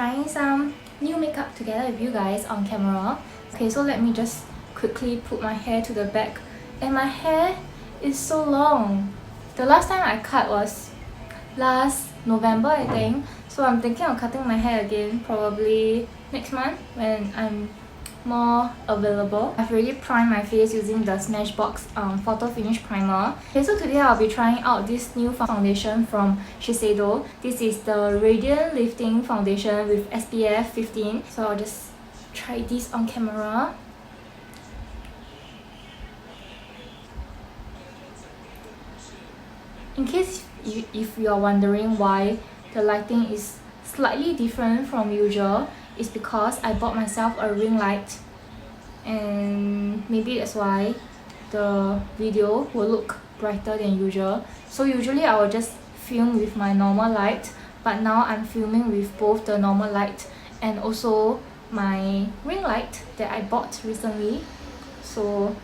trying some new makeup together with you guys on camera. Okay, so let me just quickly put my hair to the back. And my hair is so long. The last time I cut was last November, I think. So I'm thinking of cutting my hair again probably next month when I'm more available. I've already primed my face using the SMASHBOX Photo Finish Primer. Okay, so today I'll be trying out this new foundation from Shiseido. This is the Radiant Lifting Foundation with SPF 15. So I'll just try this on camera. In case if you are wondering why the lighting is slightly different from usual, it's because I bought myself a ring light, and maybe that's why the video will look brighter than usual. So usually I will just film with my normal light, but now I'm filming with both the normal light and also my ring light that I bought recently. So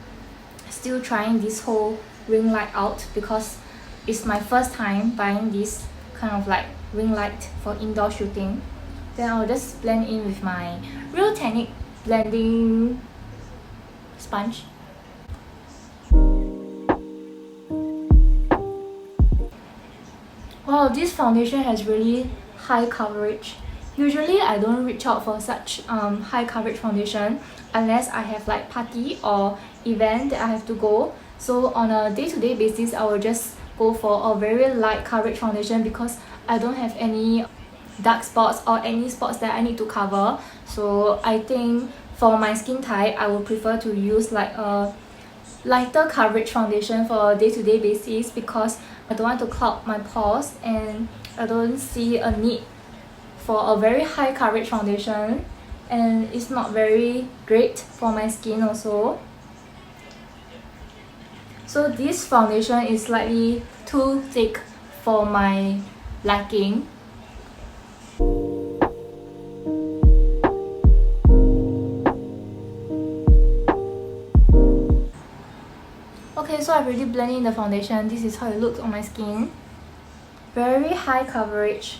still trying this whole ring light out because it's my first time buying this kind of like ring light for indoor shooting. Then I'll just blend in with my Real Technique blending sponge. Wow, this foundation has really high coverage. Usually I don't reach out for such high coverage foundation unless I have like party or event that I have to go. So on a day-to-day basis, I will just go for a very light coverage foundation because I don't have any dark spots or any spots that I need to cover. So I think for my skin type, I would prefer to use like a lighter coverage foundation for a day-to-day basis because I don't want to clog my pores and I don't see a need for a very high coverage foundation, and it's not very great for my skin also. So this foundation is slightly too thick for my liking. Okay, so I've already blended in the foundation. This is how it looks on my skin. Very high coverage.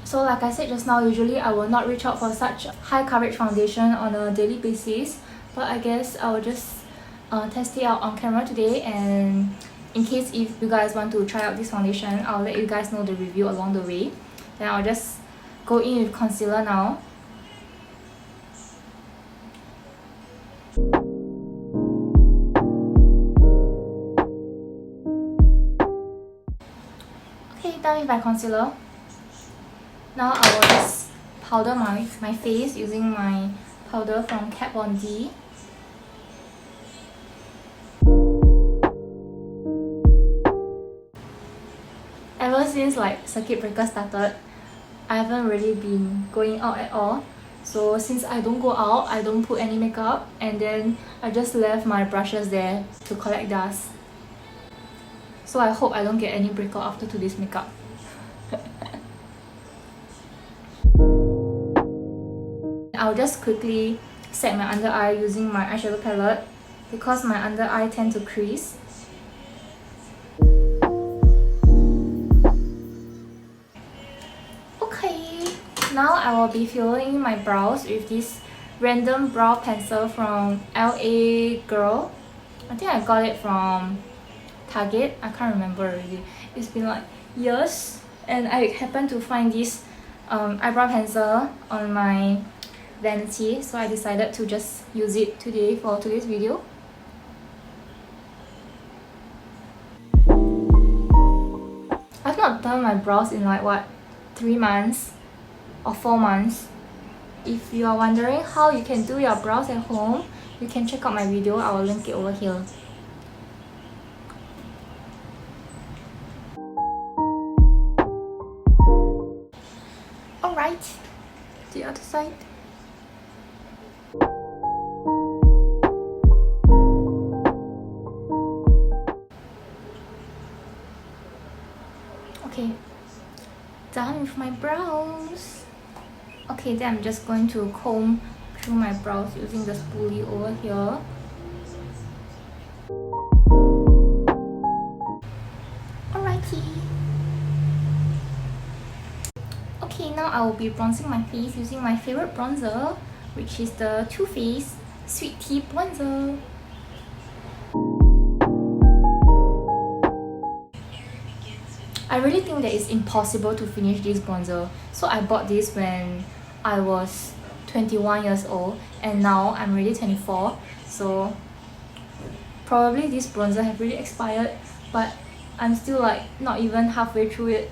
So like I said just now, usually I will not reach out for such high coverage foundation on a daily basis. But I guess I will just test it out on camera today, and in case if you guys want to try out this foundation, I'll let you guys know the review along the way. Then I'll just go in with concealer now. Okay, done with my concealer. Now I will just powder my face using my powder from Kat Von D. Ever since like circuit breaker started, I haven't really been going out at all. So since I don't go out, I don't put any makeup, and then I just left my brushes there to collect dust. So I hope I don't get any breakout after today's makeup. I'll just quickly set my under eye using my eyeshadow palette because my under eye tends to crease. Now I will be filling my brows with this random brow pencil from LA Girl. I think I got it from Target. I can't remember already. It's been like years, and I happened to find this eyebrow pencil on my vanity, so I decided to just use it today for today's video. I've not done my brows in like what, 3 months or 4 months. If you are wondering how you can do your brows at home, you can check out my video. I will link it over here. Alright, the other side. Okay, done with my brows. Okay, then I'm just going to comb through my brows using the spoolie over here. Alrighty. Okay, now I will be bronzing my face using my favorite bronzer, which is the Too Faced Sweet Tea Bronzer. I really think that it's impossible to finish this bronzer, so I bought this when I was 21 years old and now I'm already 24, so probably this bronzer have really expired, but I'm still like not even halfway through it.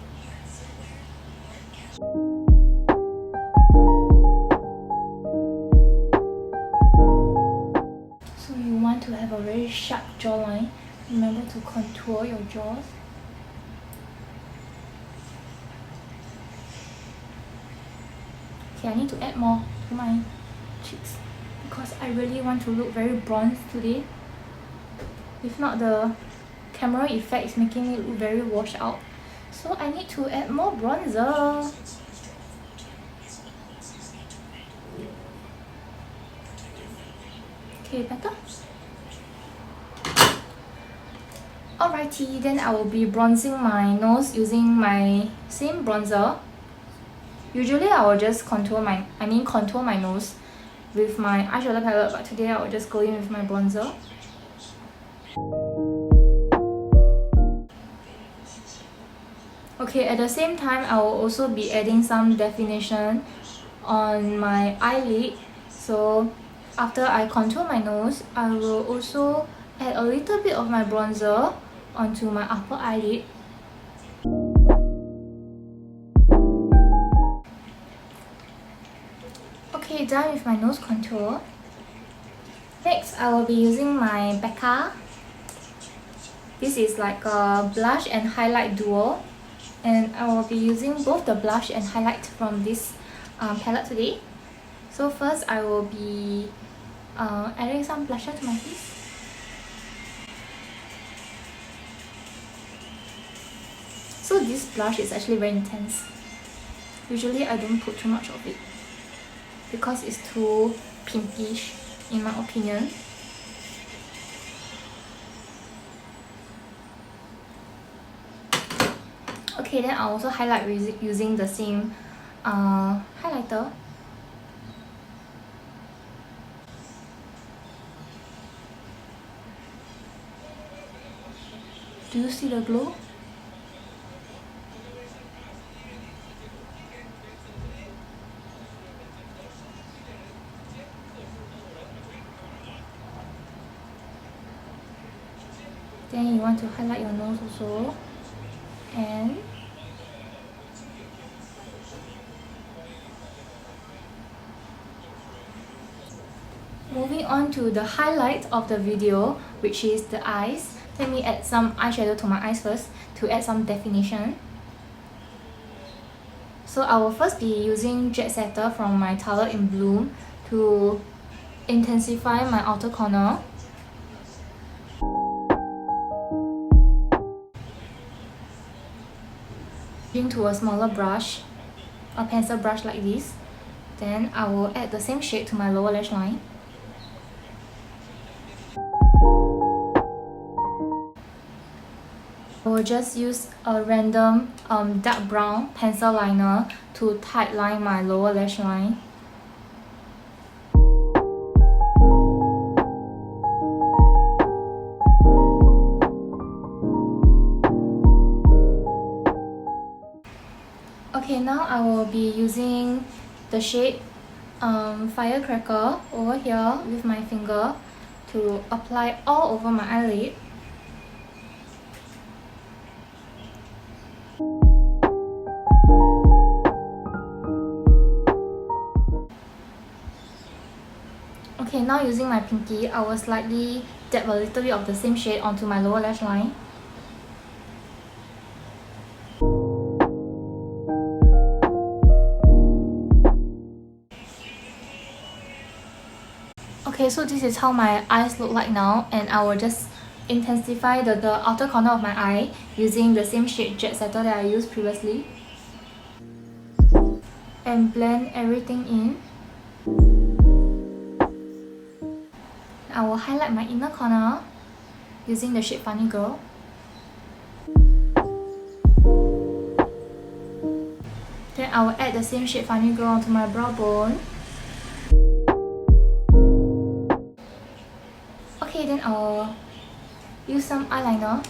So you want to have a very sharp jawline, remember to contour your jaws. Okay, I need to add more to my cheeks because I really want to look very bronzed today. If not, the camera effect is making it look very washed out. So I need to add more bronzer. Okay, better? Alrighty, then I will be bronzing my nose using my same bronzer. Usually I will just contour my nose with my eyeshadow palette, but today I will just go in with my bronzer. Okay, at the same time I will also be adding some definition on my eyelid. So after I contour my nose, I will also add a little bit of my bronzer onto my upper eyelid. Okay, done with my nose contour. Next, I will be using my Becca. This is like a blush and highlight duo, and I will be using both the blush and highlight from this palette today. So first, I will be adding some blusher to my face. So this blush is actually very intense. Usually I don't put too much of it because it's too pinkish in my opinion. Okay, then I'll also highlight using the same highlighter. Do you see the glow? Then you want to highlight your nose also, and moving on to the highlight of the video, which is the eyes. Let me add some eyeshadow to my eyes first to add some definition. So I will first be using Jet Setter from my Tartelette in Bloom to intensify my outer corner. To a smaller brush, a pencil brush like this. Then I will add the same shade to my lower lash line. I will just use a random dark brown pencil liner to tight line my lower lash line. Okay, now I will be using the shade Firecracker over here with my finger to apply all over my eyelid. Okay, now using my pinky, I will slightly dab a little bit of the same shade onto my lower lash line. Okay, so this is how my eyes look like now, and I will just intensify the outer corner of my eye using the same shade Jet Setter that I used previously. And blend everything in. I will highlight my inner corner using the shade Funny Girl. Then I will add the same shade Funny Girl onto my brow bone. Okay, then I'll use some eyeliner.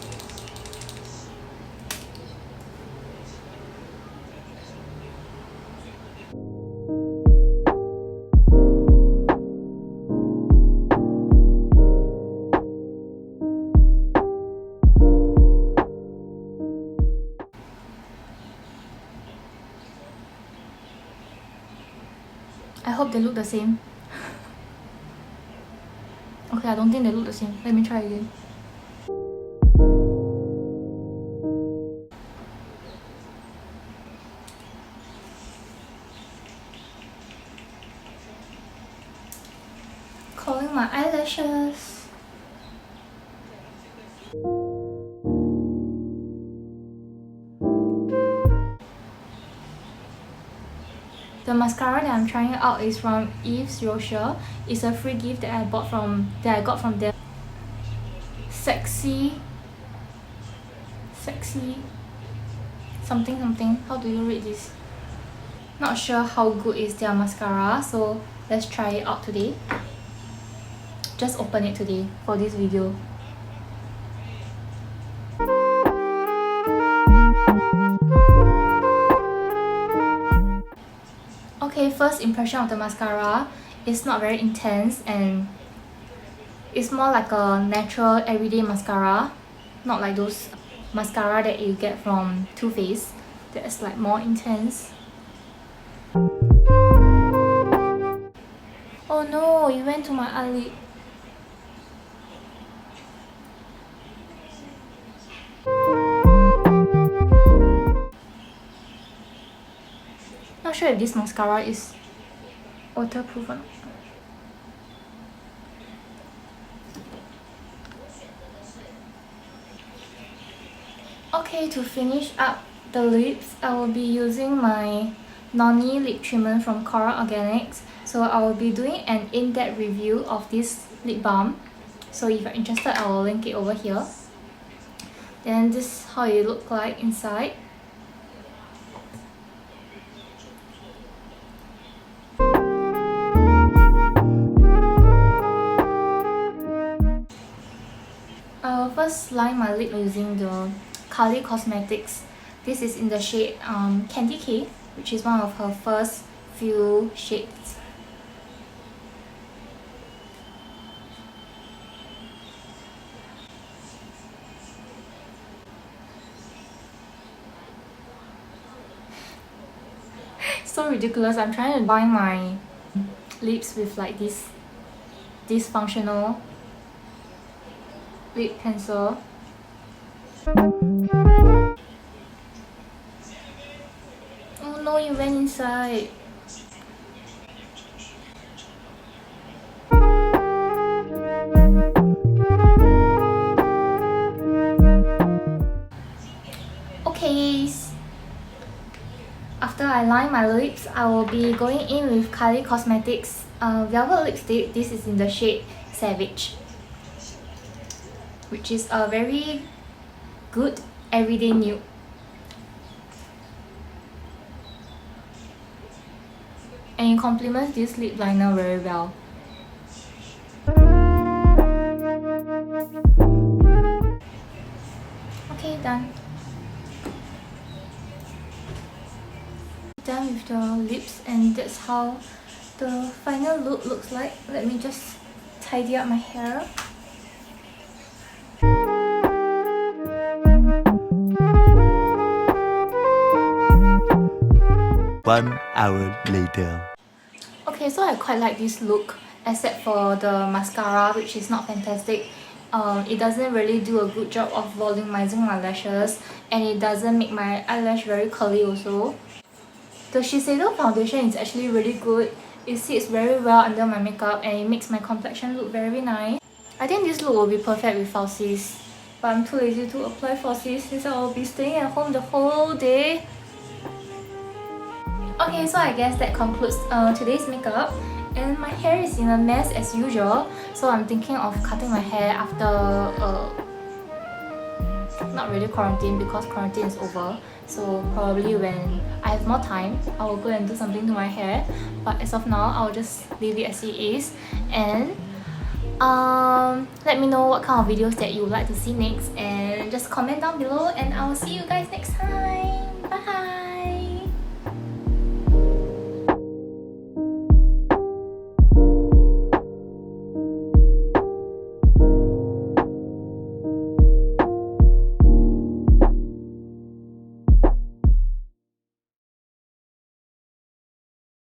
I hope they look the same. Okay, I don't think they look the same. Let me try again. Curling my eyelashes. The mascara that I'm trying out is from Yves Rocher. It's a free gift that I got from them. Sexy something. How do you read this? Not sure how good is their mascara, so let's try it out today. Just open it today for this video. Okay, first impression of the mascara, it's not very intense and it's more like a natural everyday mascara, not like those mascara that you get from Too Faced that's like more intense. Oh no, it went to my eyelid. Not sure if this mascara is waterproof or not. Okay, to finish up the lips, I will be using my Noni lip treatment from Coral Organics. So I will be doing an in-depth review of this lip balm. So if you're interested, I will link it over here. Then this is how it looks like inside. I will first line my lip using the Kylie Cosmetics. This is in the shade Candy Cake, which is one of her first few shades. So ridiculous. I'm trying to bind my lips with like this functional lip pencil. Oh no, it went inside. Okay, after I line my lips, I will be going in with Kylie Cosmetics Velvet Lipstick. This is in the shade Savage, which is a very good everyday nude. And it complements this lip liner very well. Okay, done. Done with the lips, and that's how the final look looks like. Let me just tidy up my hair. One hour later. Okay, so I quite like this look, except for the mascara, which is not fantastic. It doesn't really do a good job of volumizing my lashes, and it doesn't make my eyelash very curly also. The Shiseido foundation is actually really good. It sits very well under my makeup and it makes my complexion look very nice. I think this look will be perfect with falsies, but I'm too lazy to apply falsies since I will be staying at home the whole day. Okay, so I guess that concludes today's makeup, and my hair is in a mess as usual, so I'm thinking of cutting my hair after not really quarantine, because quarantine is over. So probably when I have more time, I will go and do something to my hair. But as of now, I'll just leave it as it is. And let me know what kind of videos that you would like to see next, and just comment down below, and I will see you guys next time.